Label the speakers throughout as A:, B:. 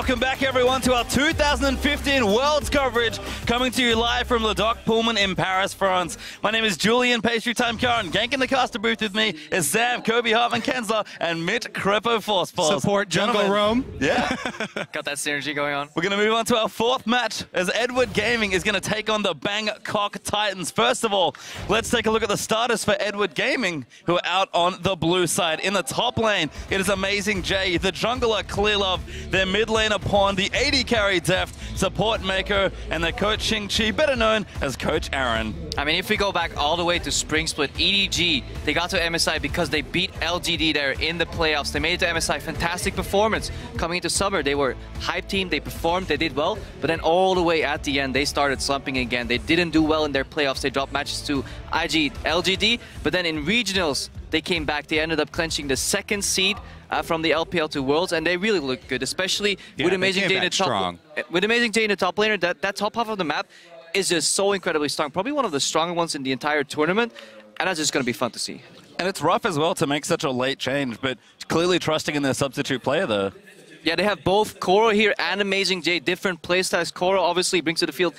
A: Welcome back, everyone, to our 2015 Worlds coverage, coming to you live from Le Doc Pullman in Paris, France. My name is Julian Pastry Time Curran. Ganking the caster booth with me is Sam, Kobe Hartman Kensler, and Mitch Crepo Force Balls.
B: Support Jungle Rome.
A: Yeah.
C: Got that synergy going on.
A: We're going to move on to our fourth match as Edward Gaming is going to take on the Bangkok Titans. First of all, let's take a look at the starters for Edward Gaming, who are out on the blue side. In the top lane, it is Amazing J, the jungler Clear Love, their mid laner Pawn, the AD carry Deft, support Mako, and their coach Xing Chi, better known as Coach Aaron.
C: I mean, if we go back all the way to Spring Split, EDG, they got to MSI because they beat LGD there in the playoffs. They made it to MSI, fantastic performance. Coming into summer, they were hype team, they performed, they did well, but then all the way at the end, they started slumping again. They didn't do well in their playoffs. They dropped matches to IG, LGD, but then in regionals, they came back. They ended up clinching the second seed from the LPL to Worlds, and they really look good, especially with Amazing J in the top. With Amazing J in the top laner, that top half of the map is just so incredibly strong. Probably one of the stronger ones in the entire tournament, and that's just going to be fun to see.
A: And it's rough as well to make such a late change, but clearly trusting in their substitute player there.
C: Yeah, they have both Koro here and Amazing J, different playstyles. Koro obviously brings to the field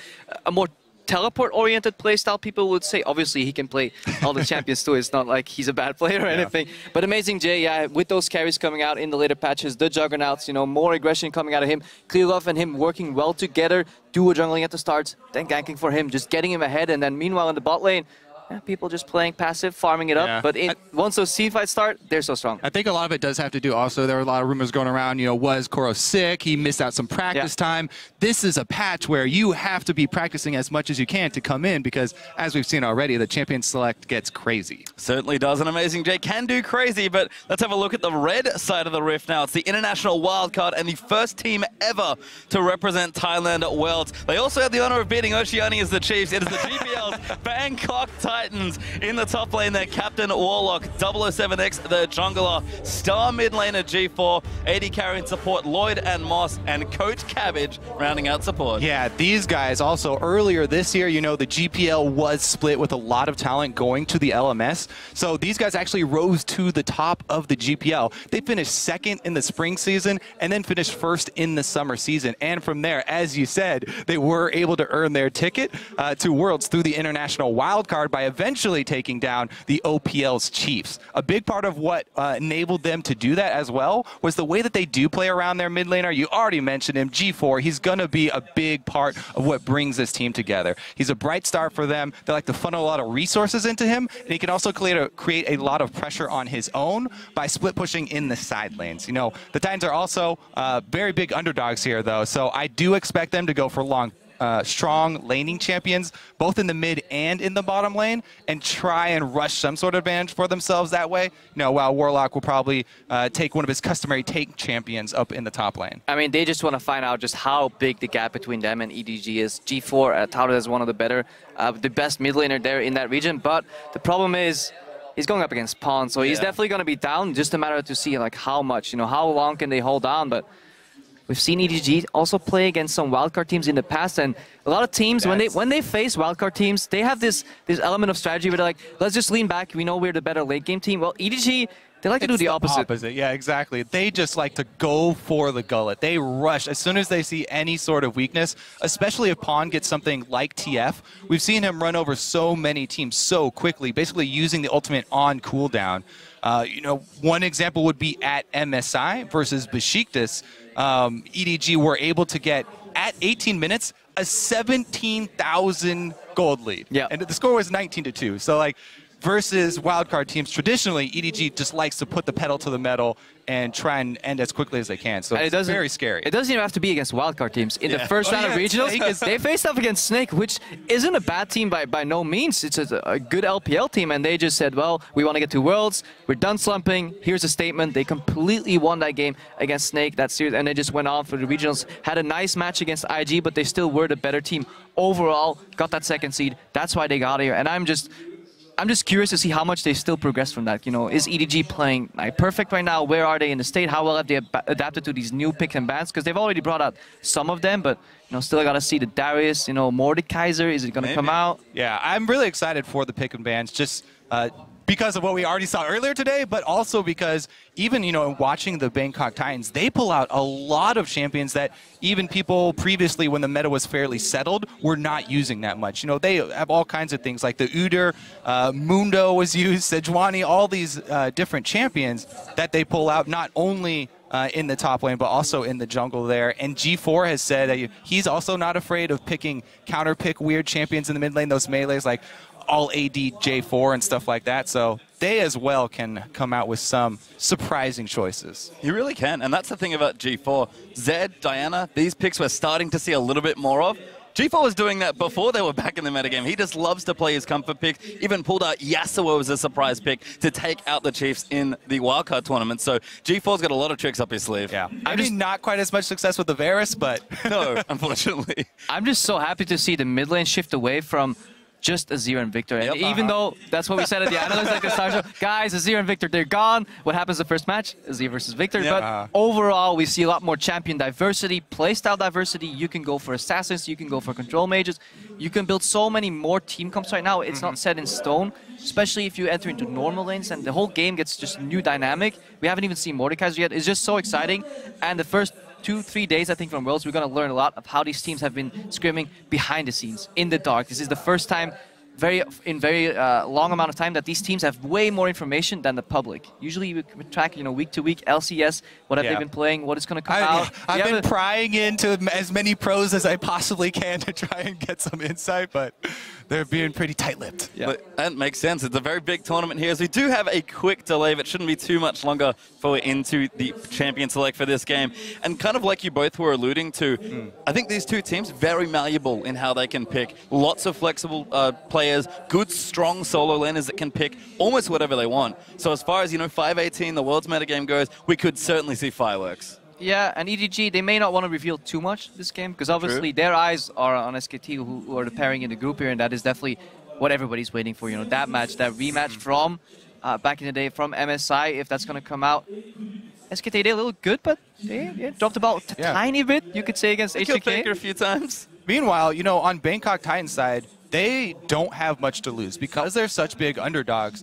C: a more teleport-oriented playstyle, people would say. Obviously, he can play all the champions too. It's not like he's a bad player or anything. But Amazing J, yeah, with those carries coming out in the later patches, the Juggernauts, you know, more aggression coming out of him. Clear Love and him working well together, duo jungling at the start, then ganking for him, just getting him ahead. And then meanwhile in the bot lane, people just playing passive, farming it up. But once those team fights start, they're so strong.
B: I think a lot of it does have to do also, there were a lot of rumors going around, you know, was Koro sick? He missed out some practice time. This is a patch where you have to be practicing as much as you can to come in because, as we've seen already, the champion select gets crazy.
A: Certainly does. An Amazing J can do crazy, but let's have a look at the red side of the rift now. It's the international wildcard and the first team ever to represent Thailand at Worlds. They also had the honor of beating Oceania as the Chiefs. It is the GPL's Bangkok Titans in the top lane. Their captain Warlock, 007X, the jungler, star mid laner G4, AD carrying support Lloyd and Moss, and Coach Cabbage rounding out support.
B: Yeah, these guys also earlier this year, you know, the GPL was split with a lot of talent going to the LMS. So these guys actually rose to the top of the GPL. They finished second in the spring season and then finished first in the summer season. And from there, as you said, they were able to earn their ticket to Worlds through the international wildcard by eventually taking down the OPL's Chiefs. A big part of what enabled them to do that as well was the way that they do play around their mid laner. You already mentioned him, G4. He's going to be a big part of what brings this team together. He's a bright star for them. They like to funnel a lot of resources into him, and he can also create a lot of pressure on his own by split pushing in the side lanes. You know, the Titans are also very big underdogs here, though, so I do expect them to go for strong laning champions, both in the mid and in the bottom lane, and try and rush some sort of advantage for themselves that way. You know, while Warlock will probably take one of his customary tank champions up in the top lane.
C: I mean, they just want to find out just how big the gap between them and EDG is. G4 touted as one of the best mid laner there in that region, but the problem is he's going up against Pawn, so he's definitely going to be down. Just a matter to see like how much, you know, how long can they hold on. But we've seen EDG also play against some wildcard teams in the past, and a lot of teams, when they face wildcard teams, they have this element of strategy where they're like, let's just lean back. We know we're the better late game team. Well, EDG, they like to do the opposite.
B: Yeah, exactly. They just like to go for the gullet. They rush as soon as they see any sort of weakness, especially if Pawn gets something like TF. We've seen him run over so many teams so quickly, basically using the ultimate on cooldown. You know, one example would be at MSI versus Besiktas. EDG were able to get, at 18 minutes, a 17,000 gold lead. Yeah. And the score was 19-2. So, like, versus wildcard teams, traditionally, EDG just likes to put the pedal to the metal and try and end as quickly as they can. So it's very scary.
C: It doesn't even have to be against wildcard teams. In the first round of regionals, they faced off against Snake, which isn't a bad team by no means. It's a good LPL team, and they just said, well, we want to get to Worlds. We're done slumping. Here's a statement. They completely won that game against Snake, that series, and they just went on for the regionals. Had a nice match against IG, but they still were the better team overall. Got that second seed. That's why they got here, and I'm just curious to see how much they still progress from that. You know, is EDG playing like perfect right now? Where are they in the state? How well have they adapted to these new picks and bans? Because they've already brought out some of them, but you know, still got to see the Darius. You know, Mordekaiser. Is it going to come out?
B: Yeah, I'm really excited for the pick and bans. Just because of what we already saw earlier today, but also because even, watching the Bangkok Titans, they pull out a lot of champions that even people previously, when the meta was fairly settled, were not using that much. They have all kinds of things like the Udyr, Mundo was used, Sejuani, all these different champions that they pull out not only in the top lane, but also in the jungle there. And G4 has said that he's also not afraid of picking counter-pick weird champions in the mid lane, those melees like all AD J4 and stuff like that. So they as well can come out with some surprising choices.
A: You really can, and that's the thing about G4. Zed, Diana, these picks we're starting to see a little bit more of. G4 was doing that before they were back in the metagame. He just loves to play his comfort picks. Even pulled out Yasuo as a surprise pick to take out the Chiefs in the wildcard tournament. So G4's got a lot of tricks up his sleeve.
B: Yeah, I mean, not quite as much success with the Varus, but
A: no, unfortunately.
C: I'm just so happy to see the mid lane shift away from just Azir and Victor. And even though that's what we said at the analyst, like the Star Show, guys, Azir and Victor, they're gone. What happens the first match? Azir versus Victor. But overall, we see a lot more champion diversity, playstyle diversity. You can go for assassins, you can go for control mages. You can build so many more team comps right now. It's not set in stone, especially if you enter into normal lanes and the whole game gets just a new dynamic. We haven't even seen Mordekaiser yet. It's just so exciting. And the first 2-3 days, I think, from Worlds, we're going to learn a lot of how these teams have been scrimming behind the scenes, in the dark. This is the first time in very long amount of time that these teams have way more information than the public. Usually we track, week to week, LCS, what have they been playing, what is going to come out.
B: I've been prying into as many pros as I possibly can to try and get some insight, but they're being pretty tight-lipped.
A: Yeah. But that makes sense. It's a very big tournament here, so we do have a quick delay, but shouldn't be too much longer before we're into the champion select for this game. And kind of like you both were alluding to, I think these two teams very malleable in how they can pick. Lots of flexible players, good, strong solo laners that can pick almost whatever they want. So as far as, 518, the World's metagame goes, we could certainly see fireworks.
C: Yeah, and EDG, they may not want to reveal too much this game, because obviously their eyes are on SKT, who are the pairing in the group here, and that is definitely what everybody's waiting for. That match, that rematch from back in the day from MSI, if that's going to come out. SKT, they look good, but they dropped about a tiny bit, you could say, against HTK.
A: Faker a few times.
B: Meanwhile, on Bangkok Titans side, they don't have much to lose because they're such big underdogs.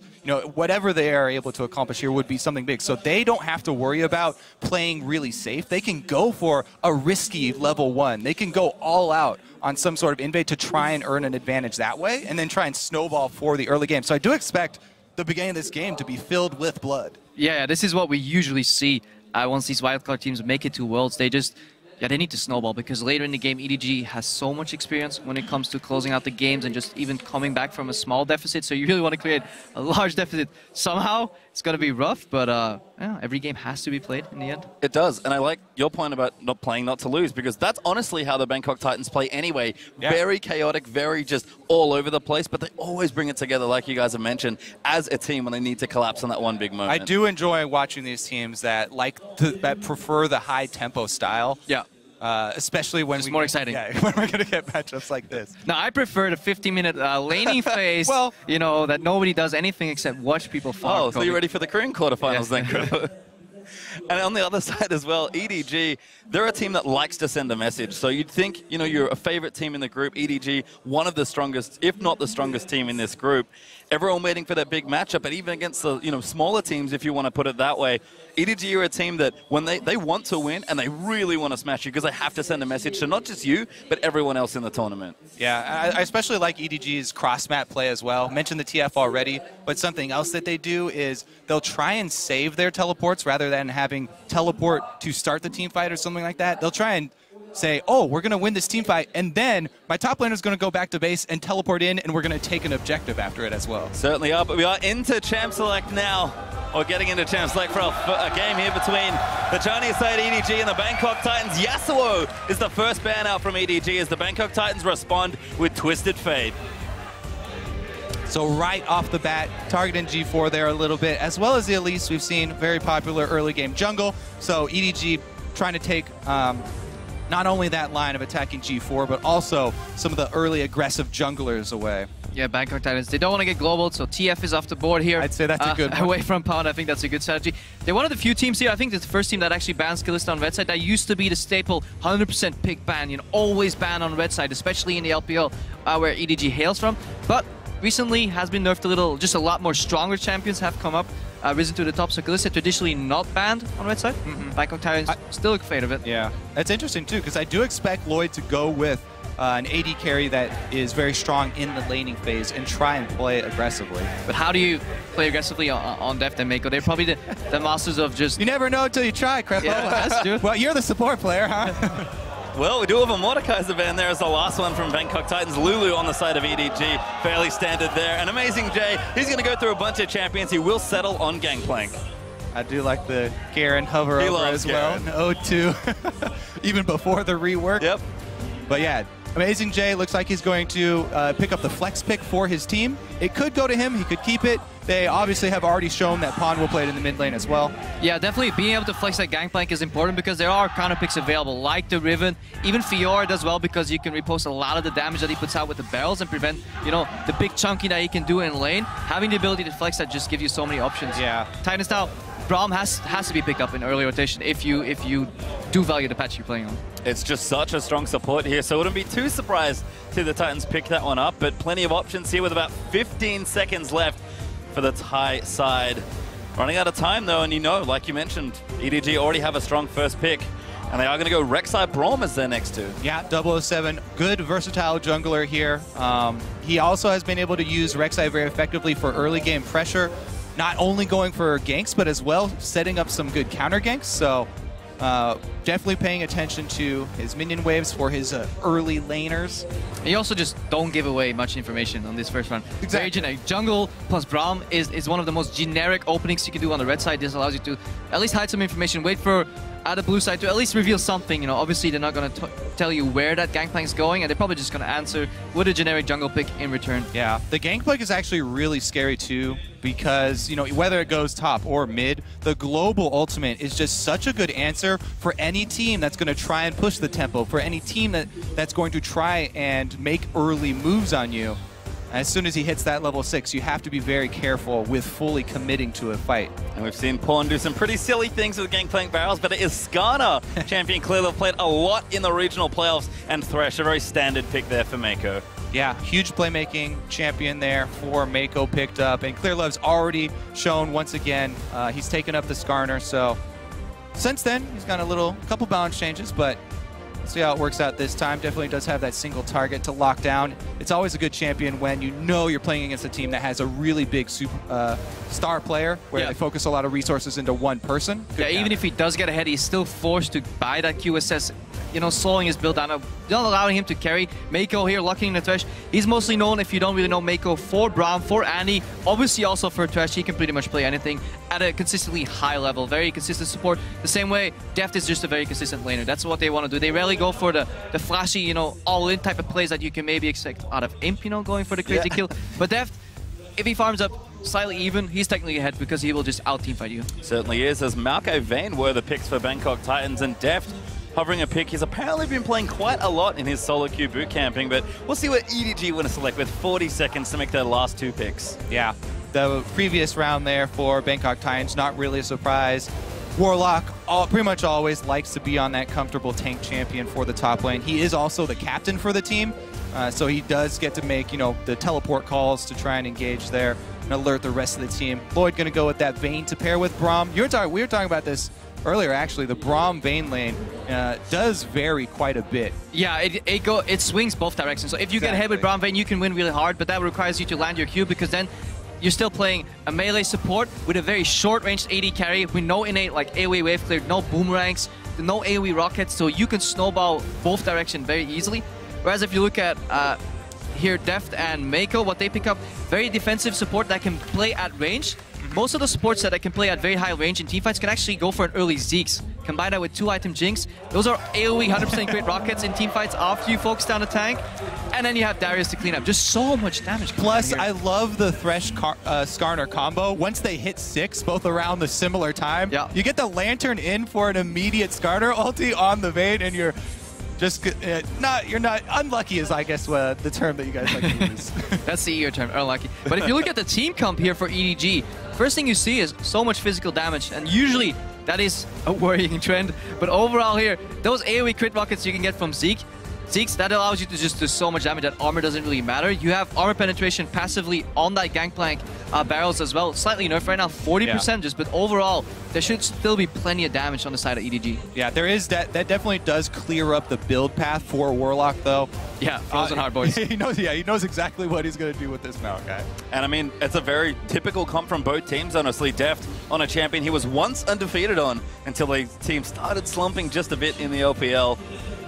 B: Whatever they are able to accomplish here would be something big. So they don't have to worry about playing really safe. They can go for a risky level 1. They can go all out on some sort of invade to try and earn an advantage that way, and then try and snowball for the early game. So I do expect the beginning of this game to be filled with blood.
C: Yeah, this is what we usually see once these wildcard teams make it to Worlds. They just... they need to snowball, because later in the game, EDG has so much experience when it comes to closing out the games and just even coming back from a small deficit. So you really want to create a large deficit somehow. It's going to be rough, but every game has to be played in the end.
A: It does, and I like your point about not playing not to lose, because that's honestly how the Bangkok Titans play anyway. Yeah. Very chaotic, very just all over the place, but they always bring it together, like you guys have mentioned, as a team when they need to collapse on that one big moment.
B: I do enjoy watching these teams that that prefer the high-tempo style.
C: Yeah.
B: Especially when
C: it's more exciting.
B: Yeah, when we're going to get matchups like this.
C: Now, I prefer the 50-minute laning phase,
B: well,
C: that nobody does anything except watch people farm.
A: Oh, so you're ready for the Korean quarterfinals then, Crow? And on the other side as well, EDG, they're a team that likes to send a message. So you'd think, you're a favorite team in the group. EDG, one of the strongest, if not the strongest team in this group. Everyone waiting for that big matchup, but even against the smaller teams, if you want to put it that way, EDG are a team that when they want to win and they really want to smash you, because they have to send a message to not just you, but everyone else in the tournament.
B: Yeah, I especially like EDG's cross-map play as well. I mentioned the TF already, but something else that they do is they'll try and save their teleports rather than having teleport to start the team fight or something like that. They'll try and say, oh, we're going to win this team fight, and then my top laner is going to go back to base and teleport in, and we're going to take an objective after it as well.
A: Certainly are, but we are into Champ Select now, or getting into Champ Select for a game here between the Chinese side EDG and the Bangkok Titans. Yasuo is the first ban out from EDG as the Bangkok Titans respond with Twisted Fate.
B: So right off the bat, targeting G4 there a little bit, as well as the Elise. We've seen very popular early game jungle. So EDG trying to take not only that line of attacking G4, but also some of the early aggressive junglers away.
C: Yeah, Bangkok Titans, they don't want to get global, so TF is off the board here.
B: I'd say that's a good one.
C: Away from Pound, I think that's a good strategy. They're one of the few teams here, I think it's the first team that actually bans Kalista on red side. That used to be the staple 100% pick ban, always ban on red side, especially in the LPL where EDG hails from. But recently has been nerfed a little. Just a lot more stronger champions have come up, risen to the top. So Kalista traditionally not banned on red side. Bangkok Titans still a fan of it.
B: Yeah, that's interesting too, because I do expect Lloyd to go with an AD carry that is very strong in the laning phase and try and play aggressively.
C: But how do you play aggressively on Deft and Mako? They're probably the masters of just...
B: You never know until you try, Crepo.
C: Yeah, that's true.
B: Well, you're the support player, huh?
A: Well, we do have a Mordekaiser ban there as the last one from Bangkok Titans. Lulu on the side of EDG, fairly standard there. And Amazing Jay, he's going to go through a bunch of champions. He will settle on Gangplank.
B: I do like the Garen hover over as well. O2, even before the rework.
A: Yep.
B: But yeah, Amazing Jay looks like he's going to pick up the flex pick for his team. It could go to him. He could keep it. They obviously have already shown that Pond will play it in the mid lane as well.
C: Yeah, definitely being able to flex that Gangplank is important because there are counter picks available, like the Riven. Even Fiora does well because you can repost a lot of the damage that he puts out with the barrels and prevent, you know, the big chunky that he can do in lane. Having the ability to flex that just gives you so many options.
B: Yeah.
C: Titan style, Braum has to be picked up in early rotation if you do value the patch you're playing on.
A: It's just such a strong support here, so I wouldn't be too surprised to the Titans pick that one up, but plenty of options here with about 15 seconds left for the Thai side. Running out of time though, and you know, like you mentioned, EDG already have a strong first pick, and they are going to go Rek'Sai Braum as their next two.
B: Yeah, 007, good versatile jungler here. He also has been able to use Rek'Sai very effectively for early game pressure, not only going for ganks, but as well setting up some good counter ganks. So definitely paying attention to his minion waves for his early laners.
C: And you also just don't give away much information on this first run.
B: Exactly.
C: Very generic. Jungle plus Braum is one of the most generic openings you can do on the red side. This allows you to at least hide some information, wait for the blue side to at least reveal something. You know, obviously they're not going to tell you where that Gangplank is going, and they're probably just going to answer with a generic jungle pick in return.
B: Yeah, the Gangplank is actually really scary too, because, you know, whether it goes top or mid, the global ultimate is just such a good answer for any team that's going to try and push the tempo, for any team that's going to try and make early moves on you. As soon as he hits that level 6, you have to be very careful with fully committing to a fight.
A: And we've seen Pawn do some pretty silly things with Gangplank barrels, but it is Skarner, champion clearly played a lot in the regional playoffs, and Thresh, a very standard pick there for Mako.
B: Yeah, huge playmaking champion there for Mako picked up, and Clearlove's already shown once again he's taken up the Skarner. So since then, he's got a couple balance changes, but let's see how it works out this time. Definitely does have that single target to lock down. It's always a good champion when you know you're playing against a team that has a really big star player where they focus a lot of resources into one person. Good counter.
C: Even if he does get ahead, he's still forced to buy that QSS, you know, slowing his build down, not allowing him to carry. Mako here locking in the Thresh. He's mostly known, if you don't really know Mako, for Braum, for Annie, obviously also for Thresh. He can pretty much play anything at a consistently high level, very consistent support. The same way, Deft is just a very consistent laner. That's what they want to do. They rarely go for the flashy, you know, all-in type of plays that you can maybe expect out of Imp, you know, going for the crazy kill. But Deft, if he farms up slightly even, he's technically ahead because he will just out-teamfight you.
A: Certainly is, as Malco Vayne were the picks for Bangkok Titans, and Deft hovering a pick. He's apparently been playing quite a lot in his solo queue boot camping, but we'll see what EDG want to select with 40 seconds to make their last two picks.
B: Yeah, the previous round there for Bangkok Titans, not really a surprise. Warlock pretty much always likes to be on that comfortable tank champion for the top lane. He is also the captain for the team, so he does get to make, you know, the teleport calls to try and engage there and alert the rest of the team. Lloyd going to go with that Vayne to pair with Braum. We were talking about this earlier, actually. The Braum Vayne lane does vary quite a bit.
C: Yeah, it swings both directions. So if you get ahead with Braum Vayne, you can win really hard, but that requires you to land your Q, because then you're still playing a melee support with a very short-ranged AD carry with no innate like AoE wave clear, no boomerangs, no AoE rockets, so you can snowball both directions very easily. Whereas if you look at here, Deft and Mako, what they pick up, very defensive support that can play at range. Most of the supports that can play at very high range in teamfights can actually go for an early Zeke's. Combine that with 2-item Jinx. Those are AoE 100% crit rockets in teamfights after you focus down the tank. And then you have Darius to clean up. Just so much damage.
B: Plus, I love the Thresh Skarner combo. Once they hit 6, both around the similar time, you get the Lantern in for an immediate Skarner ulti on the Vayne, and you're just you're not unlucky is, I guess, the term that you guys like to use.
C: That's the EO term, unlucky. But if you look at the team comp here for EDG, first thing you see is so much physical damage, and usually that is a worrying trend. But overall here, those AoE crit rockets you can get from Zeke, Zeke's, that allows you to just do so much damage that armor doesn't really matter. You have armor penetration passively on that Gangplank barrels as well. Slightly nerfed right now, 40% just, but overall, there should still be plenty of damage on the side of EDG.
B: Yeah, there is that. That definitely does clear up the build path for Warlock, though.
C: Yeah, frozen hard, boys.
B: He knows. Yeah, he knows exactly what he's going to do with this Maokai.
A: And I mean, it's a very typical comp from both teams, honestly. Deft on a champion he was once undefeated on until the team started slumping just a bit in the LPL.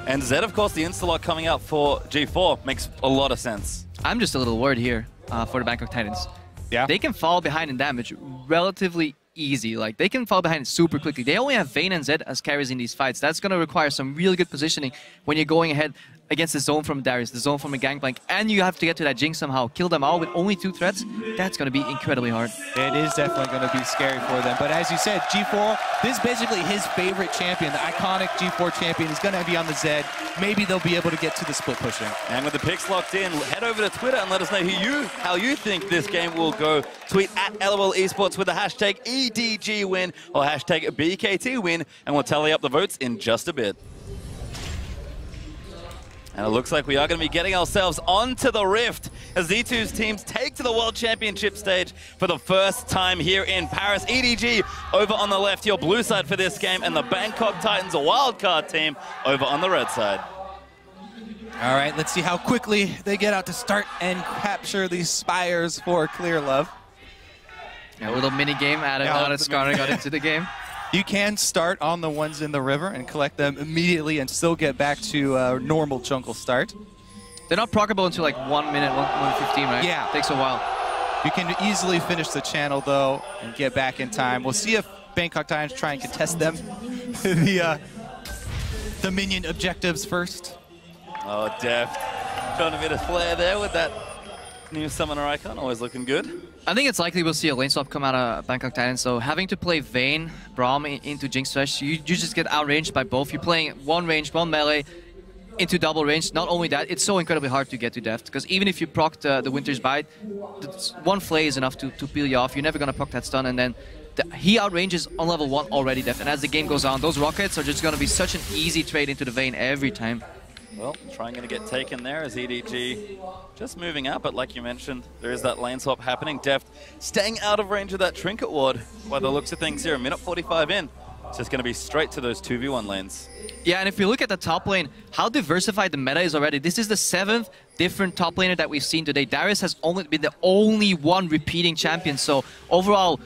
A: And Zed, of course, the insta-lock coming out for G4 makes a lot of sense.
C: I'm just a little worried here for the Bangkok Titans.
B: Yeah.
C: They can fall behind in damage relatively easy. Like, they can fall behind super quickly. They only have Vayne and Zed as carries in these fights. That's going to require some really good positioning when you're going ahead against the zone from Darius, the zone from a Gangplank, and you have to get to that Jinx somehow. Kill them all with only 2 threats. That's going to be incredibly hard.
B: It is definitely going to be scary for them. But as you said, G4, this is basically his favorite champion. The iconic G4 champion is going to be on the Zed. Maybe they'll be able to get to the split pushing.
A: And with the picks locked in, head over to Twitter and let us know how you think this game will go. Tweet at LOL Esports with the hashtag EDG win or hashtag BKT win, and we'll tally up the votes in just a bit. And it looks like we are going to be getting ourselves onto the Rift as Z2's teams take to the World Championship stage for the first time here in Paris. EDG over on the left, your blue side for this game, and the Bangkok Titans wildcard team over on the red side.
B: All right, let's see how quickly they get out to start and capture these spires for Clear Love.
C: Yeah, a little mini game added now that Skarner got into the game.
B: You can start on the ones in the river and collect them immediately and still get back to a normal jungle start.
C: They're not proccable until like 1 minute, 1:15, right?
B: Yeah.
C: Takes a while.
B: You can easily finish the channel, though, and get back in time. We'll see if Bangkok Titans try and contest them. the minion objectives first.
A: Oh, Deft. Trying a bit of flair there with that new summoner icon. Always looking good.
C: I think it's likely we'll see a lane swap come out of Bangkok Titans, so having to play Vayne, Braum into Jinx Thresh, you just get outranged by both. You're playing one range, one melee into double range. Not only that, it's so incredibly hard to get to Deft, because even if you proc the Winter's Bite, one flay is enough to peel you off. You're never going to proc that stun, and then he outranges on level 1 already, Deft, and as the game goes on, those rockets are just going to be such an easy trade into the Vayne every time.
A: Well, trying to get taken there as EDG just moving out, but like you mentioned, there is that lane swap happening. Deft staying out of range of that Trinket Ward by the looks of things here. A minute 45 in. It's just going to be straight to those 2v1 lanes.
C: Yeah, and if you look at the top lane, how diversified the meta is already. This is the 7th different top laner that we've seen today. Darius has only been the only one repeating champion, so overall,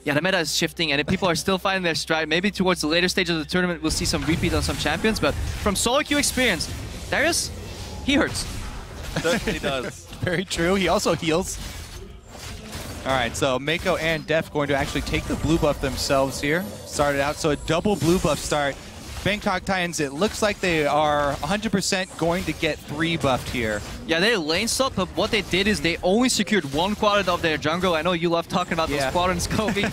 C: yeah, the meta is shifting, and if people are still finding their stride, maybe towards the later stage of the tournament, we'll see some repeat on some champions, but from solo queue experience, Darius, he hurts.
A: Certainly does.
B: Very true. He also heals. All right, so Mako and Deft going to actually take the blue buff themselves here. Started out, so a double blue buff start. Bangkok Titans, it looks like they are 100% going to get 3 buffed here.
C: Yeah, they lane stopped, but what they did is they only secured 1 quadrant of their jungle. I know you love talking about those quadrants, Kobe.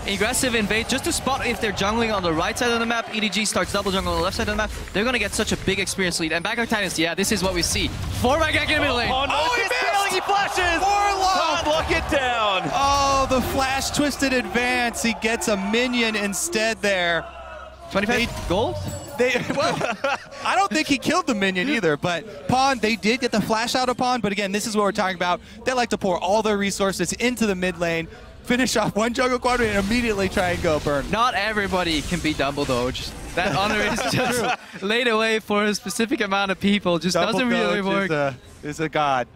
C: Aggressive invade, just to spot if they're jungling on the right side of the map. EDG starts double jungle on the left side of the map. They're going to get such a big experience lead. And Bangkok Titans, yeah, this is what we see. 4-man gank in the middle lane.
A: Oh, no,
B: he missed!
A: He flashes!
B: Warlock!
A: Can't lock it down!
B: Oh, the flash twisted advance. He gets a minion instead there.
C: 25 gold?
B: Well, I don't think he killed the minion either, but Pawn, they did get the flash out of Pawn, but again, this is what we're talking about. They like to pour all their resources into the mid lane, finish off one jungle quadrant, and immediately try and go burn.
C: Not everybody can be Dumbledore. Just, that honor is just laid away for a specific amount of people. Just doesn't really work.
B: Is a god.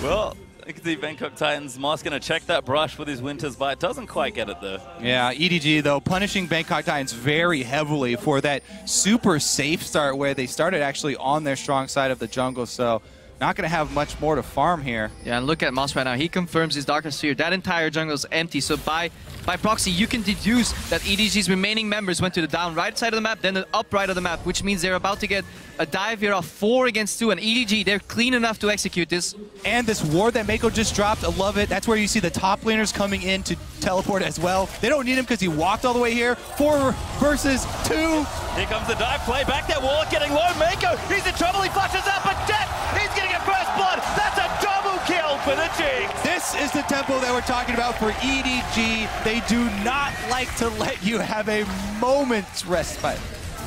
A: Well, I can see Bangkok Titans. Moss going to check that brush with his Winter's Bite. Doesn't quite get it, though. Yeah,
B: EDG, though, punishing Bangkok Titans very heavily for that super safe start where they started actually on their strong side of the jungle, so not going to have much more to farm here.
C: Yeah, and look at Moss right now. He confirms his Darkest Sphere. That entire jungle is empty, so by proxy, you can deduce that EDG's remaining members went to the down right side of the map, then the up right of the map, which means they're about to get a dive here of 4 against 2, and EDG, they're clean enough to execute this.
B: And this ward that Mako just dropped, I love it. That's where you see the top laners coming in to teleport as well. They don't need him because he walked all the way here. 4 versus 2.
A: Here comes the dive play. Back there, Warlock getting low. Mako, he's in trouble. He flashes out, but Death, he's getting a first blood. That's a double kill for the Jinx.
B: This is the tempo that we're talking about for EDG. They do not like to let you have a moment's respite.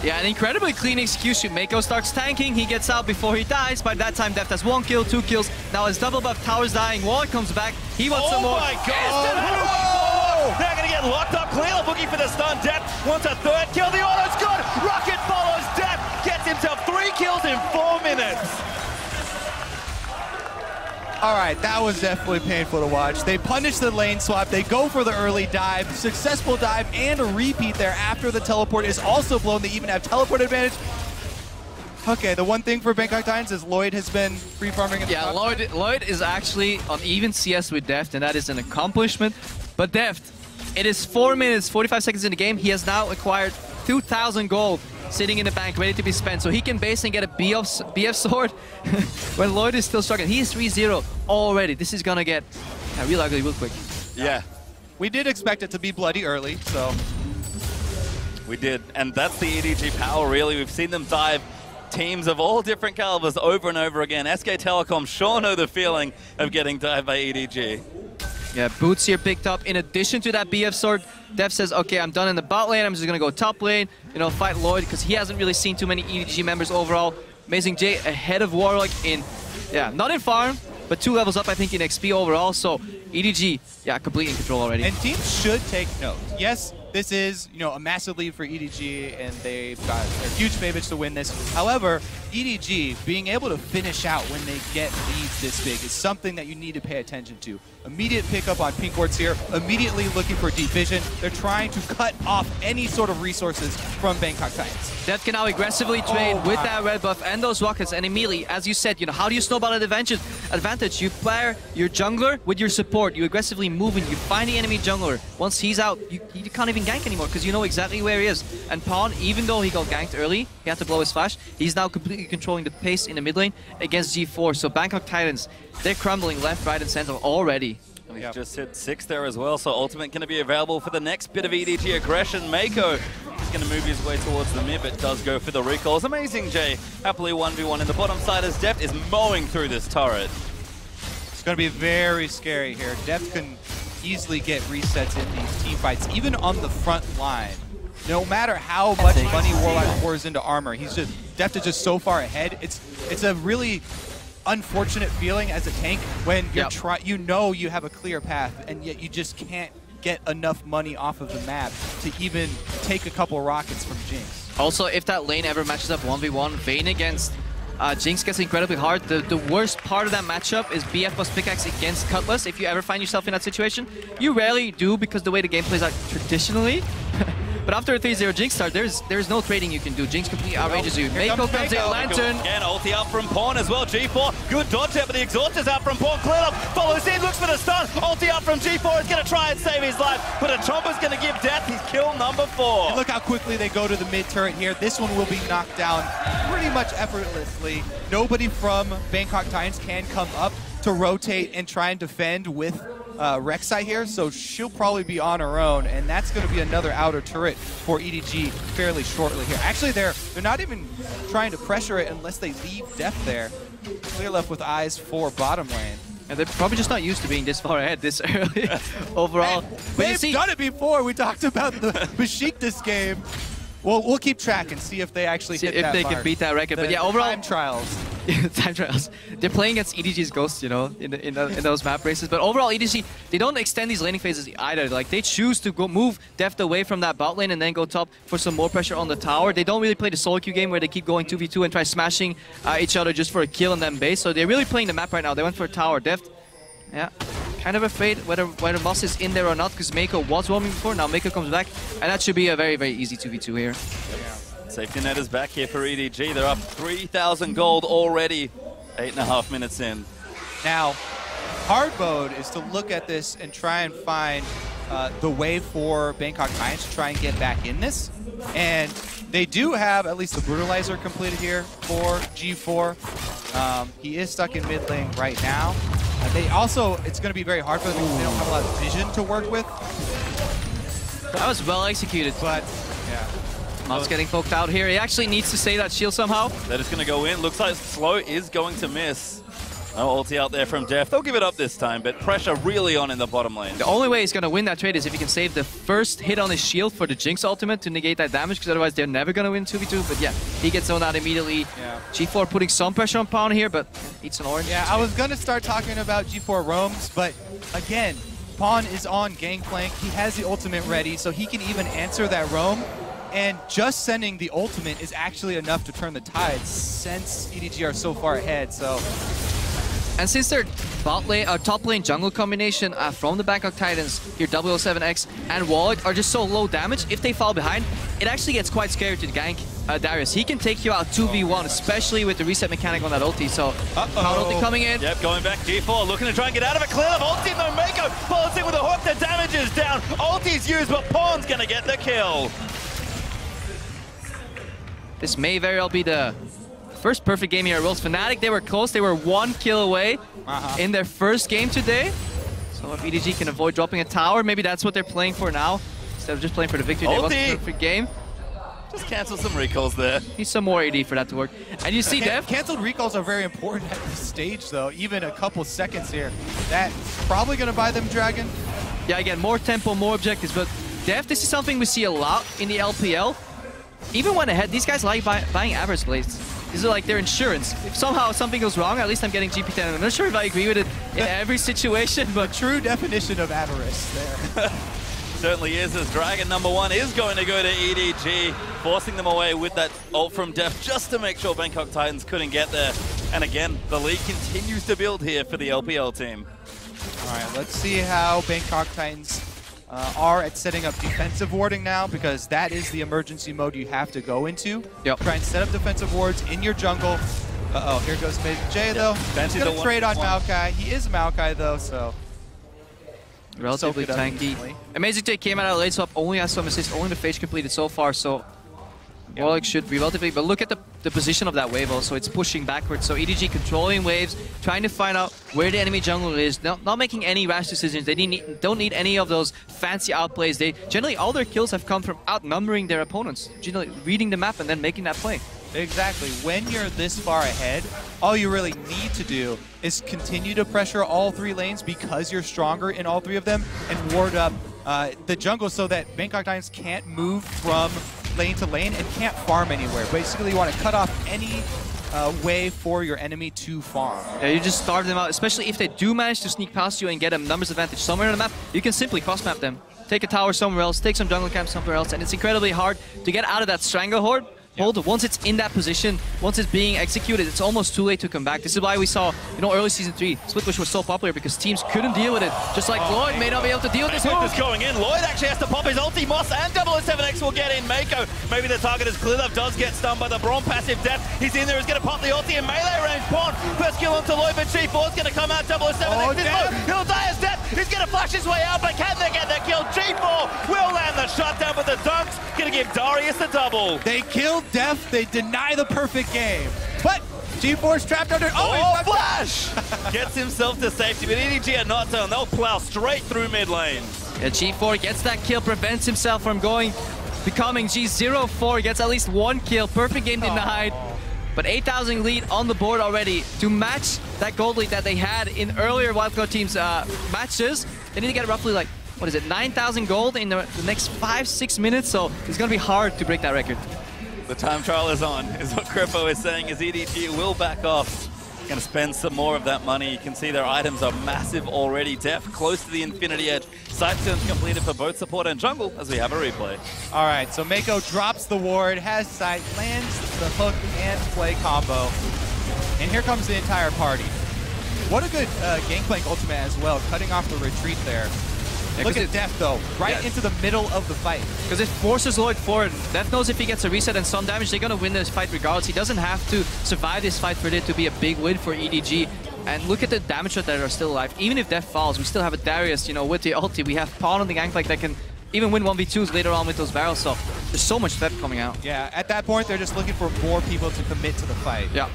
C: Yeah, an incredibly clean execution. Mako starts tanking, he gets out before he dies. By that time, Deft has 1 kill, 2 kills. Now his double buff tower's dying. Warlock comes back, he wants some more.
A: Oh my god! They're gonna get locked up. Clear looking for the stun. Deft wants a 3rd kill. The auto's good. Rocket follows Deft. Gets himself 3 kills in 4 minutes.
B: All right, that was definitely painful to watch. They punish the lane swap. They go for the early dive, successful dive, and a repeat there after the teleport is also blown. They even have teleport advantage. Okay, the one thing for Bangkok Titans is Lloyd has been free farming in the top.
C: Lloyd is actually on even CS with Deft, and that is an accomplishment. But Deft, it is 4 minutes, 45 seconds in the game. He has now acquired 2,000 gold sitting in the bank, ready to be spent. So he can base and get a BF sword when Lloyd is still struggling. He is 3-0 already. This is going to get real ugly real quick.
A: Yeah.
B: We did expect it to be bloody early, so.
A: We did, and that's the EDG power, really. We've seen them dive teams of all different calibers over and over again. SK Telecom sure know the feeling of getting dived by EDG.
C: Yeah, Boots here picked up. In addition to that BF sword, Dev says, okay, I'm done in the bot lane. I'm just going to go top lane, you know, fight Lloyd, because he hasn't really seen too many EDG members overall. Amazing J ahead of Warlock in, not in farm, but 2 levels up, I think, in XP overall. So EDG, completely in control already.
B: And teams should take note. Yes, this is, a massive lead for EDG, and they're huge favorites to win this. However, EDG being able to finish out when they get leads this big is something that you need to pay attention to. Immediate pickup on pink wards here, immediately looking for deep vision. They're trying to cut off any sort of resources from Bangkok Titans.
C: Dev can now aggressively trade with that red buff and those rockets, and immediately, as you said, how do you snowball an advantage? You pair your jungler with your support. You aggressively move and you find the enemy jungler. Once he's out, you can't even gank anymore because you know exactly where he is. And Pawn, even though he got ganked early, he had to blow his flash, he's now completely controlling the pace in the mid lane against G4. So Bangkok Titans, they're crumbling left, right, and center already.
A: And he's just hit 6 there as well, so Ultimate going to be available for the next bit of EDG aggression. Mako is going to move his way towards the mid, but does go for the recalls. Amazing J, happily 1v1 in the bottom side as Deft is mowing through this turret.
B: It's going to be very scary here. Deft can easily get resets in these team fights, even on the front line. No matter how much money Warlock pours into armor, Deft is just so far ahead. It's a really unfortunate feeling as a tank when you're you have a clear path, and yet you just can't get enough money off of the map to even take a couple rockets from Jinx.
C: Also, if that lane ever matches up 1v1, Vayne against Jinx gets incredibly hard. The worst part of that matchup is BF plus pickaxe against Cutlass. If you ever find yourself in that situation, you rarely do because the way the game plays out traditionally. But after a 3-0 Jinx start, there's no trading you can do. Jinx completely outrages you. Mako comes in, Lantern.
A: Again, ulti up from Pawn as well. G4, good dodge there, but the exhaust is out from Pawn. Clear up, follows in, looks for the stun. Ulti up from G4 is going to try and save his life, but a Chomper's going to give Death his kill number 4.
B: And look how quickly they go to the mid turret here. This one will be knocked down pretty much effortlessly. Nobody from Bangkok Titans can come up to rotate and try and defend with Rek'Sai here, so she'll probably be on her own, and that's going to be another outer turret for EDG fairly shortly here. Actually, they're not even trying to pressure it unless they leave Deft there. Clear left with eyes for bottom lane.
C: And they're probably just not used to being this far ahead this early overall.
B: But they've done it before. We talked about the Besiktas game. Well, we'll keep track and see if they actually hit that mark.
C: If they can beat that record. But yeah, overall...
B: Time trials.
C: Time trials. They're playing against EDG's Ghosts, in those map races. But overall, EDG, they don't extend these laning phases either. Like, they choose to go move Deft away from that bot lane and then go top for some more pressure on the tower. They don't really play the solo queue game where they keep going 2v2 and try smashing each other just for a kill and then base. So they're really playing the map right now. They went for a tower. Deft, kind of afraid whether Moss is in there or not, because Mako was roaming before. Now Mako comes back, and that should be a very, very easy 2v2 here.
A: Safety net is back here for EDG. They're up 3,000 gold already, 8.5 minutes in.
B: Now, hard mode is to look at this and try and find the way for Bangkok Titans to try and get back in this. And they do have at least the Brutalizer completed here for G4. He is stuck in mid lane right now. They also, it's going to be very hard for them because they don't have a lot of vision to work with.
C: That was well executed.
B: But, yeah.
C: Moss getting poked out here. He actually needs to save that shield somehow.
A: That is going to go in. Looks like Slow is going to miss. No ulti out there from Def. They'll give it up this time, but pressure really on in the bottom lane.
C: The only way he's going to win that trade is if he can save the first hit on his shield for the Jinx ultimate to negate that damage, because otherwise they're never going to win 2v2. But yeah, he gets zoned out immediately.
D: Yeah.
C: G4 putting some pressure on Pawn here, but eats an orange.
D: Yeah, I was going to start talking about G4 roams, but again, Pawn is on Gangplank. He has the ultimate ready, so he can even answer that roam. And just sending the ultimate is actually enough to turn the tide since EDG are so far ahead. So,
C: and since their bot lane, top lane jungle combination from the Bangkok Titans, here 007X and Warlock are just so low damage, if they fall behind, it actually gets quite scary to gank Darius. He can take you out 2v1, especially with the reset mechanic on that ulti. So, ulti coming in.
A: Yep, going back. G4 looking to try and get out of it. Clear of ulti, though. Mako follows in with a hook. The damage is down. Ulti's used, but Pawn's going to get the kill.
C: This may very well be the first perfect game here at Worlds. Fnatic, they were close. They were 1 kill away in their first game today. So if EDG can avoid dropping a tower, maybe that's what they're playing for now. Instead of just playing for the victory, they want a perfect game.
A: Just cancel some recalls there.
C: Need some more AD for that to work. And you see Dev.
D: Cancelled recalls are very important at this stage, though. Even a couple seconds here. That's probably going to buy them Dragon.
C: Yeah, again, more tempo, more objectives. But Dev, this is something we see a lot in the LPL. Even when ahead, these guys like buying average blades. These are like their insurance. If somehow something goes wrong, at least I'm getting GP10. I'm not sure if I agree with it in every situation, but
D: true definition of avarice there.
A: Certainly is, as Dragon #1 is going to go to EDG, forcing them away with that ult from Def just to make sure Bangkok Titans couldn't get there. And again, the lead continues to build here for the LPL team.
D: All right, let's see how Bangkok Titans are at setting up defensive warding now, because that is the emergency mode you have to go into.
C: Yep.
D: Try and set up defensive wards in your jungle. Uh-oh, here goes Amazing J, though. He's going to trade on Maokai. He is Maokai, though, so...
C: relatively tanky. Amazing J came out of late swap, only has some assists, only the phase completed so far, so... Warlock should be relatively... But look at the position of that wave also, it's pushing backwards. So EDG controlling waves, trying to find out where the enemy jungle is, not making any rash decisions. They don't need any of those fancy outplays. Generally, all their kills have come from outnumbering their opponents. Generally, reading the map and then making that play.
D: Exactly. When you're this far ahead, all you really need to do is continue to pressure all 3 lanes because you're stronger in all 3 of them, and ward up the jungle so that Bangkok Titans can't move from lane to lane and can't farm anywhere. Basically, you want to cut off any way for your enemy to farm.
C: Yeah, you just starve them out, especially if they do manage to sneak past you and get a numbers advantage somewhere on the map. You can simply cross-map them. Take a tower somewhere else, take some jungle camp somewhere else, and it's incredibly hard to get out of that stranglehold. Once it's in that position, once it's being executed, it's almost too late to come back. This is why we saw, early Season 3, Split Push was so popular because teams couldn't deal with it. Just like Lloyd may not be able to deal with this.
A: This going in. Lloyd actually has to pop his ulti. Moss and 007X will get in. Mako, maybe the target is clear. Does get stunned by the Braum passive Def. He's in there, he's going to pop the ulti in melee range. Pawn, first kill onto Lloyd, but G4's going to come out. 007X he'll die as Def. He's going to flash his way out, but can they get the kill? G4 will land the shutdown, but the dunks going to give Darius the double.
D: They killed Def. They deny the perfect game. But G4's trapped under...
A: Oh, flash! Gets himself to safety, but EDG are not done. They'll plow straight through mid lane.
C: Yeah, G4 gets that kill, prevents himself from becoming G04, gets at least 1 kill. Perfect game denied. But 8,000 lead on the board already. To match that gold lead that they had in earlier Wildcard Teams matches, they need to get roughly 9,000 gold in the next 5-6 minutes, so it's going to be hard to break that record.
A: The time trial is on, is what Crippo is saying, as EDG will back off. Going to spend some more of that money. You can see their items are massive already. Def close to the Infinity Edge. Side turns completed for both support and jungle, as we have a replay.
D: All right, so Mako drops the ward, has sight, lands the hook and play combo. And here comes the entire party. What a good Gangplank ultimate as well, cutting off the retreat there. Yeah, look at Def, though, into the middle of the fight.
C: Because it forces Lloyd forward. Def knows if he gets a reset and some damage, they're going to win this fight regardless. He doesn't have to survive this fight for it to be a big win for EDG. And look at the damage that are still alive. Even if Def falls, we still have a Darius, with the ulti. We have Pawn on the Gangplank that can even win 1v2s later on with those barrels. So there's so much depth coming out.
D: Yeah, at that point, they're just looking for more people to commit to the fight.
C: Yeah.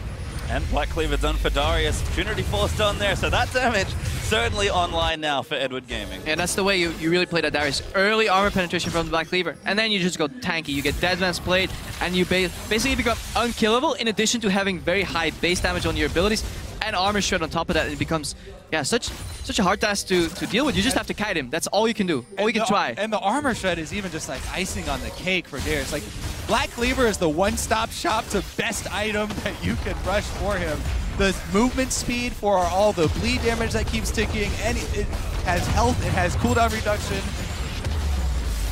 A: And Black Cleaver done for Darius. Trinity Force done there, so that damage certainly online now for Edward Gaming.
C: And that's the way you really play that Darius. Early armor penetration from the Black Cleaver, and then you just go tanky. You get Dead Man's Blade, and you basically become unkillable in addition to having very high base damage on your abilities. and armor shred on top of that, and it becomes such a hard task to deal with. You just have to kite him. That's all you can do. All you can try.
D: And the armor shred is even just like icing on the cake for Darius. Like Black Cleaver is the one-stop shop to best item that you can rush for him. The movement speed for all the bleed damage that keeps ticking, and it has health, it has cooldown reduction.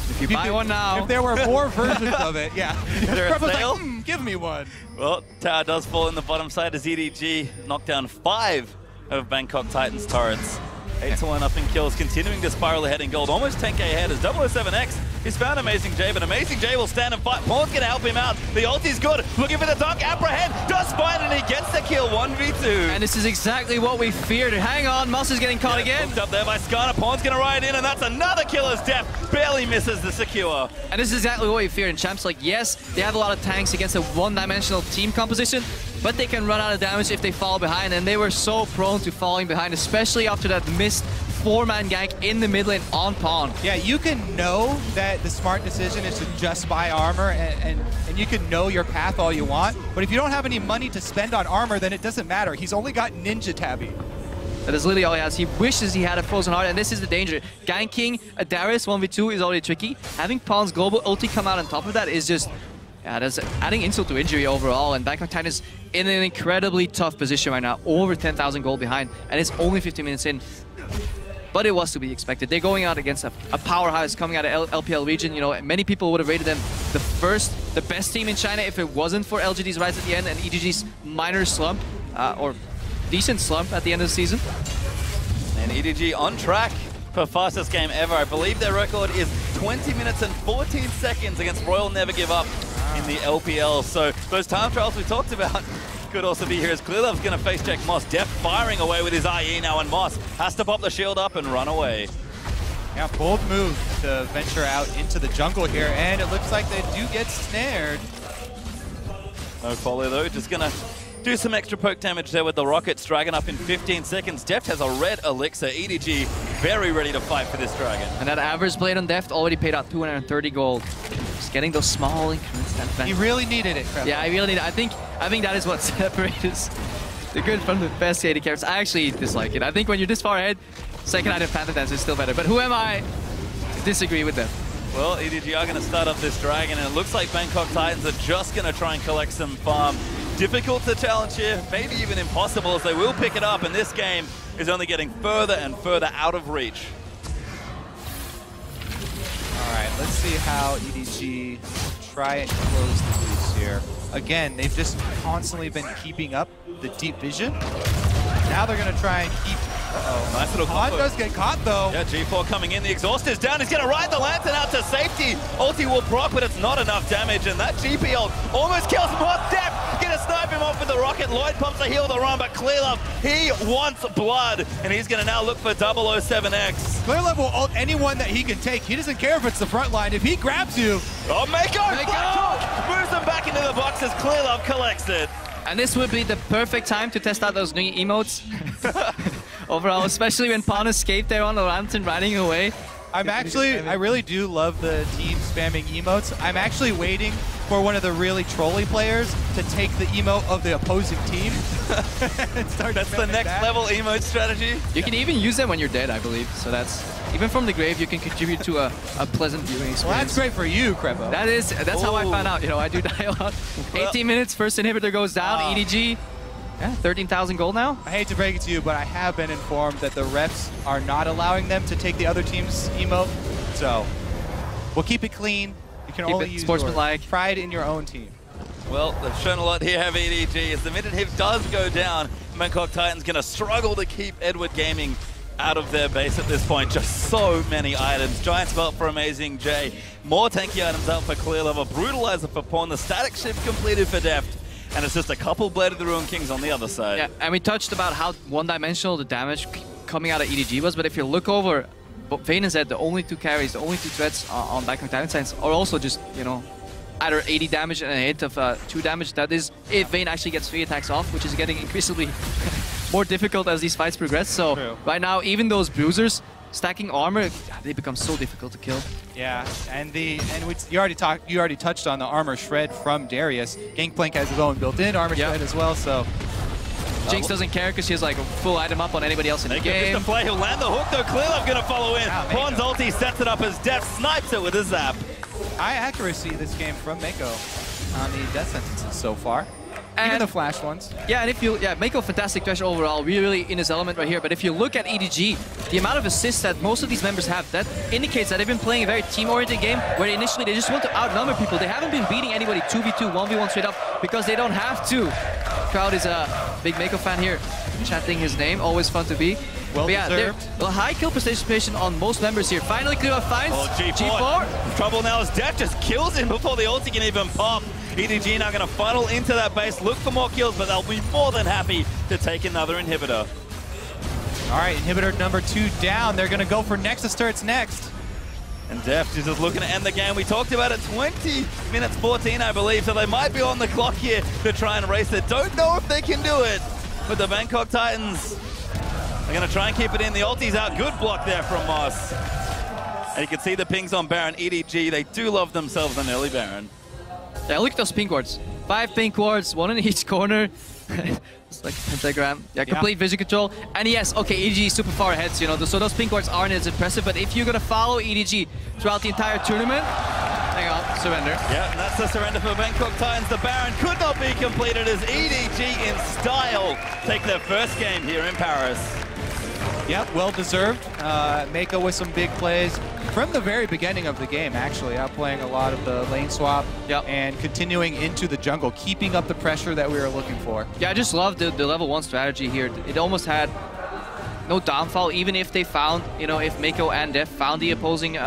C: If you buy one now.
D: If there were more versions of it, yeah.
A: Is there a
D: Like,
A: sale?
D: give me one.
A: Well, tower does fall in the bottom side as EDG knocked down 5 of Bangkok Titans' turrets. 8-1 up in kills, continuing to spiral ahead in gold. Almost 10k ahead as 007X he's found Amazing J, but Amazing J will stand and fight. Pawn's going to help him out. The ulti's good. Looking for the dunk. Apprehend. Does find and he gets the kill. 1v2.
C: And this is exactly what we feared. Hang on, Moss is getting caught again.
A: Hooked up there by Skarner. Pawn's going to ride in, and that's another killer's death. Barely misses the secure.
C: And this is exactly what we fear in champs. Like, yes, they have a lot of tanks against a one-dimensional team composition, but they can run out of damage if they fall behind, and they were so prone to falling behind, especially after that missed 4-man gank in the mid lane on Pawn.
D: Yeah, you can know that the smart decision is to just buy armor, and you can know your path all you want, but if you don't have any money to spend on armor, then it doesn't matter. He's only got Ninja Tabby.
C: That is literally all he has. He wishes he had a Frozen Heart, and this is the danger. Ganking a Darius 1v2 is already tricky. Having Pawn's global ulti come out on top of that is just, that's adding insult to injury overall, and Bangkok Titans is in an incredibly tough position right now, over 10,000 gold behind, and it's only 15 minutes in. But it was to be expected. They're going out against a powerhouse coming out of LPL region. You know, many people would have rated them the best team in China if it wasn't for LGD's rise at the end and EDG's minor slump, or decent slump at the end of the season.
A: And EDG on track for fastest game ever. I believe their record is 20 minutes and 14 seconds against Royal Never Give Up in the LPL. So those time trials we talked about could also be here as Clearlove's going to face check Moss. Deft firing away with his IE now, and Moss has to pop the shield up and run away.
D: Yeah, bold move to venture out into the jungle here, and it looks like they do get snared.
A: No follow though, just going to do some extra poke damage there with the rockets. Dragon up in 15 seconds. Deft has a red elixir. EDG very ready to fight for this dragon.
C: And that average blade on Deft already paid out 230 gold. Just getting those small increments.
D: He really needed it, Crep.
C: Yeah, I really need it. I think that is what separates the good from the best AD characters. I actually dislike it. I think when you're this far ahead, second item Phantom Dance is still better. But who am I to disagree with them?
A: Well, EDG are going to start up this dragon, and it looks like Bangkok Titans are just going to try and collect some farm. Difficult to challenge here, maybe even impossible, as they will pick it up, and this game is only getting further and further out of reach.
D: All right, let's see how EDG try and close the loose here. Again, they've just constantly been keeping up the deep vision. Now they're going to try and keep...
A: Nice little
D: Pod
A: combo.
D: does get caught, though.
A: Yeah, G4 coming in. The exhaust is down. He's going to ride the Lantern out to safety. Ulti will proc, but it's not enough damage. And that GP ult almost kills Moss. Deft gonna snipe him off with the rocket. Lloyd pumps a heal to run, but Clearlove, he wants blood. And he's going to now look for 007X.
D: Clearlove will ult anyone that he can take. He doesn't care if it's the front line. If he grabs you...
A: Oh, Mako! Moves them back into the box as Clearlove collects it.
C: And this would be the perfect time to test out those new emotes. Overall, especially when Pawn escaped there on the Lantern riding away.
D: I really do love the team spamming emotes. I'm actually waiting for one of the really trolly players to take the emote of the opposing team.
A: That's the next level emote strategy.
C: You can even use them when you're dead, I believe. So that's, even from the grave, you can contribute to a pleasant viewing experience.
D: Well, that's great for you, Crepo.
C: That's how I found out. You know, I do die a lot. 18 minutes, first inhibitor goes down. EDG, yeah, 13,000 gold now.
D: I hate to break it to you, but I have been informed that the refs are not allowing them to take the other team's emote. So we'll keep it clean. You can only use your pride in your own team.
A: Well, they've shown a lot here, have EDG. As the minute hit does go down, Bangkok Titans going to struggle to keep Edward Gaming out of their base at this point. Just so many items. Giant's Belt for Amazing J. More tanky items out for Clearlove. A Brutalizer for Pawn. The static shift completed for Deft. And it's just a couple Blade of the Ruined Kings on the other side.
C: Yeah, and we touched about how one-dimensional the damage coming out of EDG was, but if you look over, Vayne and Zed, the only two carries, the only two threats on Bangkok Titans are also just, you know, either 80 damage and a hit of 2 damage. That is if Vayne actually gets 3 attacks off, which is getting increasingly more difficult as these fights progress. So right now, even those bruisers stacking armor, they become so difficult to kill.
D: Yeah, and you already touched on the armor shred from Darius. Gangplank has his own built-in armor shred as well, so
C: Jinx doesn't care because she has like a full item up on anybody else in the game.
A: The play, he'll land the hook though. Clearlove gonna follow in.
D: Wow,
A: Pawn's ulti sets it up as Def snipes it with a zap.
D: High accuracy this game from Mako on the death sentences so far. Even the flash ones.
C: Yeah, and if you, Mako, fantastic Thresh overall, really in his element right here. But if you look at EDG, the amount of assists that most of these members have, that indicates that they've been playing a very team-oriented game where initially they just want to outnumber people. They haven't been beating anybody 2v2, 1v1 straight up because they don't have to. Crowd is a big Mako fan here, chanting his name, always fun to be.
D: Well
C: deserved. A high kill participation on most members here. Finally, Clearlove finds G4.
A: Trouble now as Def just kills him before the ulti can even pop. EDG now going to funnel into that base, look for more kills, but they'll be more than happy to take another inhibitor.
D: All right, inhibitor number 2 down. They're going to go for Nexus turrets next.
A: And Def is just looking to end the game. We talked about it, 20 minutes 14, I believe, so they might be on the clock here to try and race it. Don't know if they can do it, but the Bangkok Titans are going to try and keep it in. The ulti's out. Good block there from Moss. And you can see the pings on Baron. EDG, they do love themselves an early Baron.
C: Yeah, look at those pink wards. 5 pink wards, 1 in each corner. It's like a pentagram. Yeah, complete vision control. And yes, okay, EDG is super far ahead, so, you know, so those pink wards aren't as impressive, but if you're gonna follow EDG throughout the entire tournament, hang on, surrender.
A: Yeah, and that's the surrender for Bangkok Titans. The Baron could not be completed as EDG in style take their first game here in Paris.
D: Yep, well deserved. Mako with some big plays from the very beginning of the game, actually, outplaying a lot of the lane swap and continuing into the jungle, keeping up the pressure that we were looking for.
C: Yeah, I just love the level 1 strategy here. It almost had no downfall, even if they found, you know, if Mako and Def found the opposing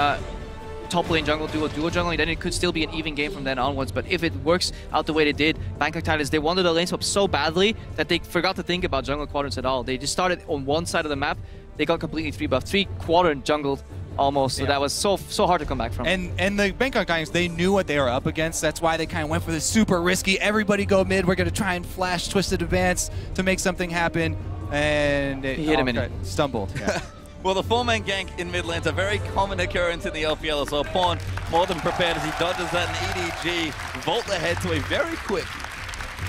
C: top lane jungle duo jungling, then it could still be an even game from then onwards. But if it works out the way they did, Bangkok Titans, they wanted the lane swap so badly that they forgot to think about jungle quadrants at all. They just started on one side of the map. They got completely 3-buffed, 3-quadrant jungled almost. So that was so hard to come back from.
D: And the Bangkok Titans, they knew what they were up against. That's why they kind of went for this super risky, everybody go mid, we're going to try and flash Twisted Advance to make something happen. And it
C: hit him in it.
D: Stumbled. Yeah.
A: Well, the 4-man gank in mid lane's a very common occurrence in the LPL, so Pawn more than prepared as he dodges that, and EDG vault ahead to a very quick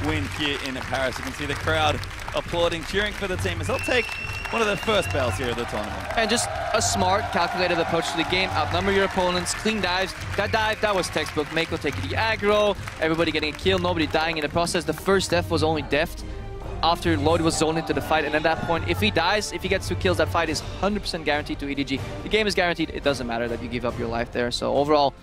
A: win here in Paris. You can see the crowd applauding, cheering for the team as they'll take one of their first bells here at the tournament.
C: And just a smart, calculated approach to the game. Outnumber your opponents, clean dives. That dive, that was textbook. Mako taking the aggro, everybody getting a kill, nobody dying in the process. The first death was only deft after Lloyd was zoned into the fight, and at that point, if he dies, if he gets 2 kills, that fight is 100% guaranteed to EDG. The game is guaranteed. It doesn't matter that you give up your life there. So overall,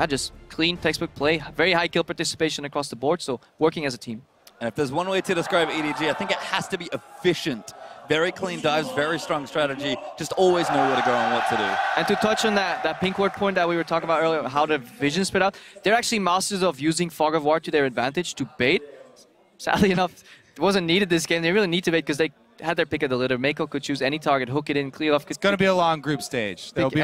C: just clean textbook play, very high kill participation across the board, so working as a team.
A: And if there's one way to describe EDG, I think it has to be efficient. Very clean dives, very strong strategy, just always know where to go and what to do.
C: And to touch on that pink ward point that we were talking about earlier, how the vision spread out, they're actually masters of using Fog of War to their advantage to bait. Sadly enough, it wasn't needed this game. They really need to bait because they had their pick of the litter. Mako could choose any target, hook it in, clear off.
D: It's going to be a long group stage. There'll be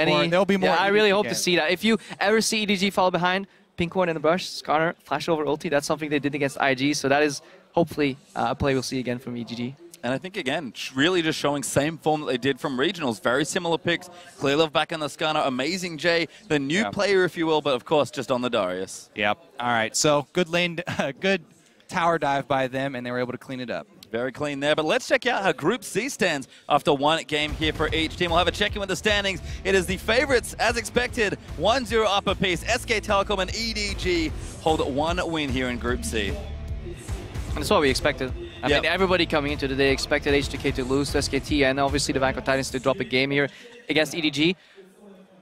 D: more.
C: Yeah, I really hope to see that. If you ever see EDG fall behind, pink ward in the brush, Skarner, flash over ulti, that's something they did against IG. So that is hopefully a play we'll see again from EDG.
A: And I think, again, really just showing same form that they did from regionals. Very similar picks. Clearlove back on the Skarner. Amazing Jay, the new player, if you will, but of course, just on the Darius.
D: Yep. All right. So good lane, good tower dive by them, and they were able to clean it up.
A: Very clean there. But let's check out how Group C stands after one game here for each team. We'll have a check-in with the standings. It is the favorites, as expected, 1-0 up apiece. SK Telecom and EDG hold 1 win here in Group C.
C: And that's what we expected. I mean, everybody coming into the day expected HTK to lose to SKT, and obviously the Bangkok Titans to drop a game here against EDG.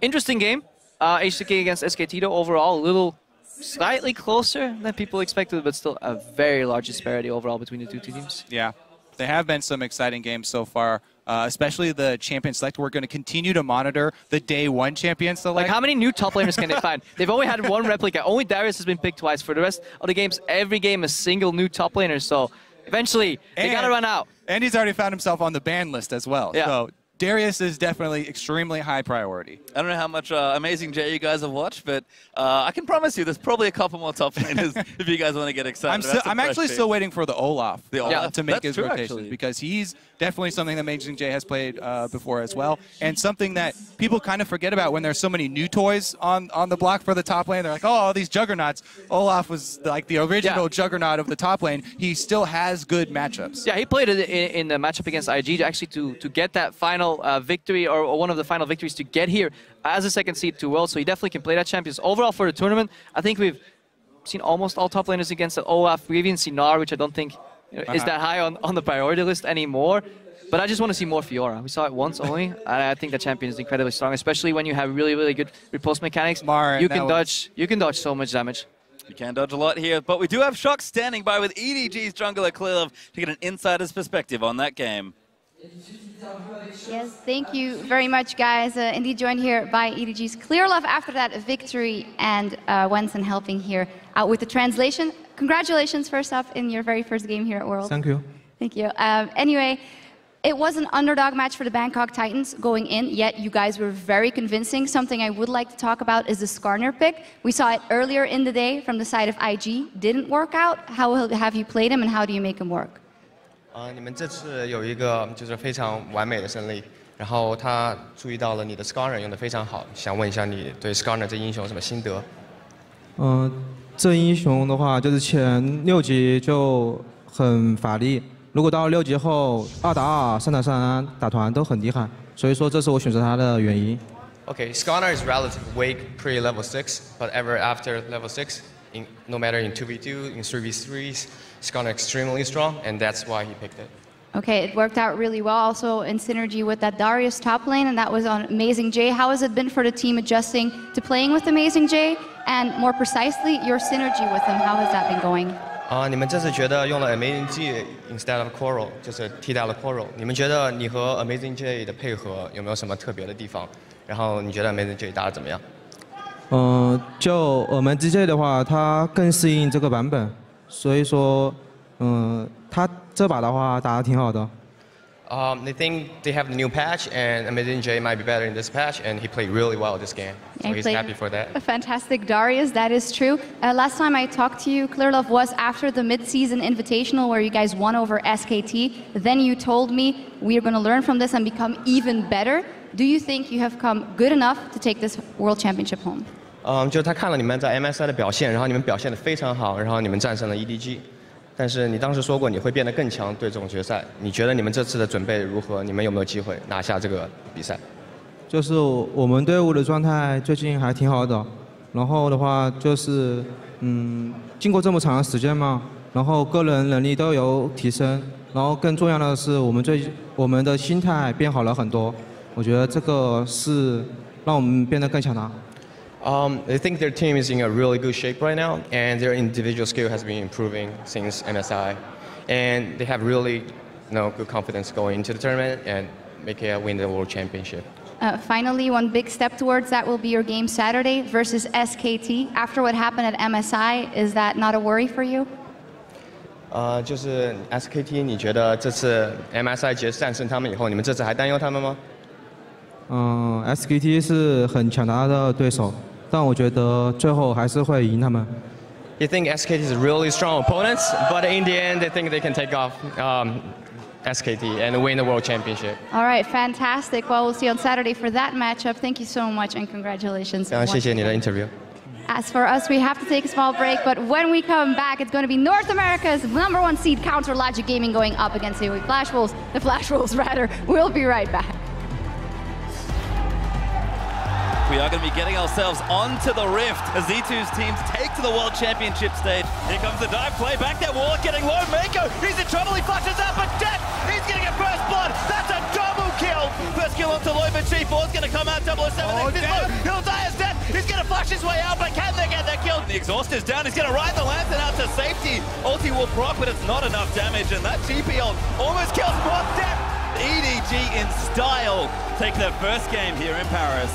C: Interesting game. HTK against SKT, though, overall, a little slightly closer than people expected, but still a very large disparity overall between the two teams.
D: Yeah, there have been some exciting games so far, especially the champion select. We're going to continue to monitor the day 1 champion select.
C: Like, how many new top laners can they find? They've only had 1 replica. Only Darius has been picked twice. For the rest of the games, every game a single new top laner. So eventually, they got to run out.
D: And he's already found himself on the ban list as well.
C: Yeah.
D: So Darius is definitely extremely high priority.
A: I don't know how much Amazing J you guys have watched, but I can promise you there's probably a couple more top laners if you guys want to get excited.
D: I'm actually still waiting for the Olaf, to make his
A: true,
D: rotations
A: actually.
D: because he's definitely something that Amazing J has played before as well, and something that people kind of forget about when there's so many new toys on the block for the top lane. They're like, oh, all these juggernauts. Olaf was like the original juggernaut of the top lane. He still has good matchups.
C: Yeah, he played it in the matchup against IG actually to get that final victory or one of the final victories to get here as a second seed to Worlds. So he definitely can play that champions. Overall for the tournament, I think we've seen almost all top laners against the Olaf. We've even seen Gnar, which I don't think is that high on the priority list anymore. But I just want to see more Fiora. We saw it once only, and I think the champion is incredibly strong, especially when you have really, really good repulse mechanics. You can dodge so much damage.
A: You can dodge a lot here, but we do have Shock standing by with EDG's jungler Clearlove to get an insider's perspective on that game.
E: Yes, thank you very much, guys. Indeed joined here by EDG's Clearlove after that victory, and Wenson helping here out with the translation. Congratulations first up in your very first game here at Worlds.
F: Thank you.
E: Thank you. Anyway, it was an underdog match for the Bangkok Titans going in, yet you guys were very convincing. Something I would like to talk about is the Skarner pick. We saw it earlier in the day from the side of IG. Didn't work out. How have you played him and how do you make him work?
F: 你们这次有一个就是非常完美的胜利，然后他注意到了你的 Skarner 用得非常好，想问一下你对 Skarner 这英雄有什么心得？
G: 这英雄的话，就是前6级就很法力，如果到6级后2打2、3打3打团都很厉害，所以说这是我选择他的原因。
F: Okay, Skarner is relatively weak pre level 6, but ever after level 6, no matter in 2v2, in 3v3s, Skarner extremely strong, and that's why he picked it.
E: Okay, it worked out really well also in synergy with that Darius top lane, and that was on Amazing J. How has it been for the team adjusting to playing with Amazing J, and more precisely, your synergy with him? How has that been going?
F: 你们这次觉得用了 Amazing J instead of Coral， 就是替代了 Coral， 你们觉得你和 Amazing J 的配合有没有什么特别的地方？然后你觉得 Amazing J 打得怎么样？
G: 就我们 GJ 的话，它更适应这个版本，所以说，他这把的话打得挺好的。
F: They think they have the new patch, and Amazing J might be better in this patch, and he played really well this game. So he's happy for that.
E: A fantastic Darius, that is true. Last time I talked to you, Clearlove, was after the mid-season invitational where you guys won over SKT. Then you told me we are going to learn from this and become even better. Do you think you have come good enough to take this World Championship home?
F: 就是他看了你们在 MSI 的表现，然后你们表现得非常好，然后你们战胜了 EDG。但是你当时说过你会变得更强，对这种决赛，你觉得你们这次的准备如何？你们有没有机会拿下这个比赛？
G: 就是我们队伍的状态最近还挺好的，然后的话就是，经过这么长的时间嘛，然后个人能力都有提升，然后更重要的是我们的心态变好了很多，我觉得这个是让我们变得更强大。
F: I think their team is in a really good shape right now, and their individual skill has been improving since MSI, and they have really, good confidence going into the tournament and win the World Championship.
E: Finally, one big step towards that will be your game Saturday versus SKT. After what happened at MSI, is that not a worry for you?
F: 就是 SKT， 你觉得这次 MSI 战胜他们以后，你们这次还担忧他们吗
G: ？SKT 是很强大的对手。但我觉得最后还是会赢他们。
F: You think SKT is really strong opponents, but in the end, they think they can take off SKT and win the World Championship.
E: All right, fantastic. Well, we'll see you on Saturday for that matchup. Thank you so much and congratulations.
F: 谢谢你的 interview.
E: As for us, we have to take a small break, but when we come back, it's going to be North America's #1 seed Counter Logic Gaming going up against the Flash Wolves. The Flash Wolves, rather. We'll be right back.
A: We are going to be getting ourselves onto the Rift as Z2's teams take to the World Championship stage. Here comes the dive play, back there, Warlock getting low. Mako, he's in trouble, he flashes out, but Death, he's going to get first blood. That's a double kill. First kill onto Low, but G4's going to come out, 007 next is low. He'll die as Death, he's going to flash his way out, but can they get that kill? The exhaust is down, he's going to ride the Lantern out to safety. Ulti will proc, but it's not enough damage, and that GPL almost kills Death. EDG in style take their first game here in Paris.